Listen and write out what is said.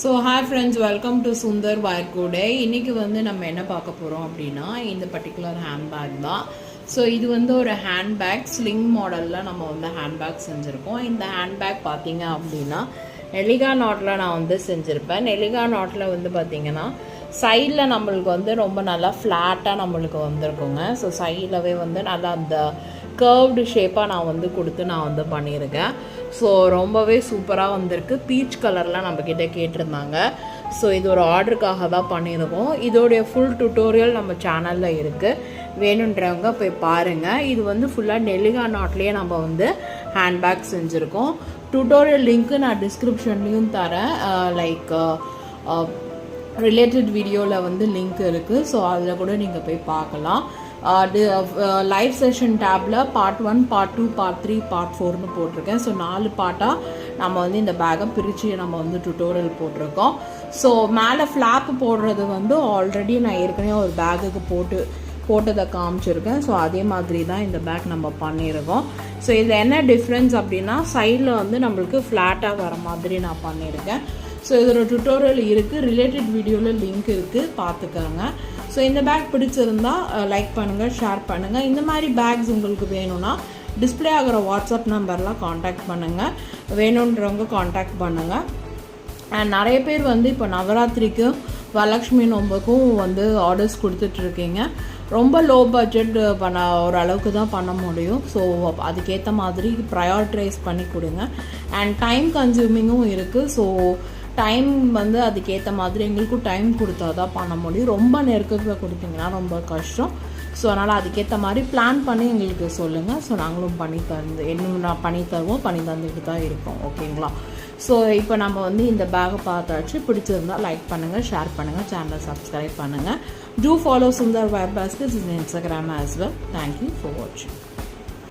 So hi friends, welcome to Sundar வயர்கூடே. இன்றைக்கி வந்து நம்ம என்ன பார்க்க போகிறோம் அப்படின்னா, இந்த பர்டிகுலர் ஹேண்ட்பேக் தான். ஸோ இது வந்து ஒரு ஹேண்ட்பேக் ஸ்லிங் மாடலில் நம்ம வந்து ஹேண்ட்பேக் செஞ்சுருக்கோம். இந்த ஹேண்ட்பேக் பார்த்தீங்க அப்படின்னா நெல்லிகா நாட்டில் நான் வந்து செஞ்சுருப்பேன். நெல்லிகா நாட்டில் வந்து பார்த்திங்கன்னா சைடில் நம்மளுக்கு வந்து ரொம்ப நல்லா ஃப்ளாட்டாக நம்மளுக்கு வந்திருக்குங்க. ஸோ சைடிலவே வந்து நல்லா அந்த கர்வ்டு ஷேப்பாக நான் வந்து கொடுத்து நான் வந்து பண்ணியிருக்கேன். ஸோ ரொம்பவே சூப்பராக வந்திருக்கு. பீச் கலரில் நம்மக்கிட்ட கேட்டிருந்தாங்க. ஸோ இது ஒரு ஆர்டருக்காக தான் பண்ணியிருக்கோம். இதோடைய ஃபுல் டுட்டோரியல் நம்ம சேனலில் இருக்குது, வேணுன்றவங்க போய் பாருங்கள். இது வந்து ஃபுல்லாக நெல்லிகா நாட்லேயே நம்ம வந்து ஹேண்ட்பேக் செஞ்சுருக்கோம். டுட்டோரியல் லிங்க்கு நான் டிஸ்கிரிப்ஷன்லேயும் தரேன். லைக் ரிலேட்டட் வீடியோவில் வந்து லிங்க் இருக்குது. ஸோ அதில் கூட நீங்கள் போய் பார்க்கலாம். லைவ் செஷன் டேப்பில் பார்ட் 1, பார்ட் 2, பார்ட் 3, பார்ட் 4னு போட்டிருக்கேன். ஸோ 4 பார்ட்டாக நம்ம வந்து இந்த பேக்கை பிரித்து நம்ம வந்து டுட்டோரியல் போட்டிருக்கோம். ஸோ மேலே ஃப்ளாப் போடுறது வந்து ஆல்ரெடி நான் ஏற்கனவே ஒரு பேக்குக்கு போட்டதை காமிச்சிருக்கேன். ஸோ அதே மாதிரி தான் இந்த பேக் நம்ம பண்ணியிருக்கோம். ஸோ இதில் என்ன டிஃப்ரென்ஸ் அப்படின்னா, சைடில் வந்து நம்மளுக்கு ஃப்ளாட்டாக வர மாதிரி நான் பண்ணியிருக்கேன். ஸோ இதோட டுட்டோரியல் இருக்குது, ரிலேட்டட் வீடியோவில் லிங்க் இருக்குது, பார்த்துக்கோங்க. ஸோ இந்த பேக் பிடிச்சிருந்தா லைக் பண்ணுங்கள், ஷேர் பண்ணுங்கள். இந்த மாதிரி பேக்ஸ் உங்களுக்கு வேணும்னா டிஸ்பிளே ஆகிற வாட்ஸ்அப் நம்பர்லாம் காண்டாக்ட் பண்ணுங்கள், வேணுன்றவங்க காண்டாக்ட் பண்ணுங்கள். அண்ட் நிறைய பேர் வந்து இப்போ நவராத்திரிக்கும் வரலட்சுமி நோம்புக்கும் வந்து ஆர்டர்ஸ் கொடுத்துட்ருக்கீங்க. ரொம்ப லோ பட்ஜெட் பண்ண ஓரளவுக்கு தான் பண்ண முடியும். ஸோ அதுக்கேற்ற மாதிரி ப்ரையாரிட்டைஸ் பண்ணி கொடுங்க. அண்ட் டைம் கன்சியூமிங்கும் இருக்குது. ஸோ டைம் வந்து அதுக்கேற்ற மாதிரி எங்களுக்கும் டைம் கொடுத்தா தான் பண்ண முடியும். ரொம்ப நெருக்கத்தில் கொடுத்தீங்கன்னா ரொம்ப கஷ்டம். ஸோ அதனால் அதுக்கேற்ற மாதிரி பிளான் பண்ணி எங்களுக்கு சொல்லுங்கள். ஸோ நாங்களும் பண்ணி தருவோம், பண்ணி தந்துக்கிட்டு தான் இருக்கோம். ஓகேங்களா? ஸோ இப்போ நம்ம வந்து இந்த பேக்கை பார்த்தாச்சு. பிடிச்சிருந்தால் லைக் பண்ணுங்கள், ஷேர் பண்ணுங்கள், சேனலை சப்ஸ்கிரைப் பண்ணுங்கள். To follow Sundar wear baskets in Instagram as well. Thank you for வாட்சிங்.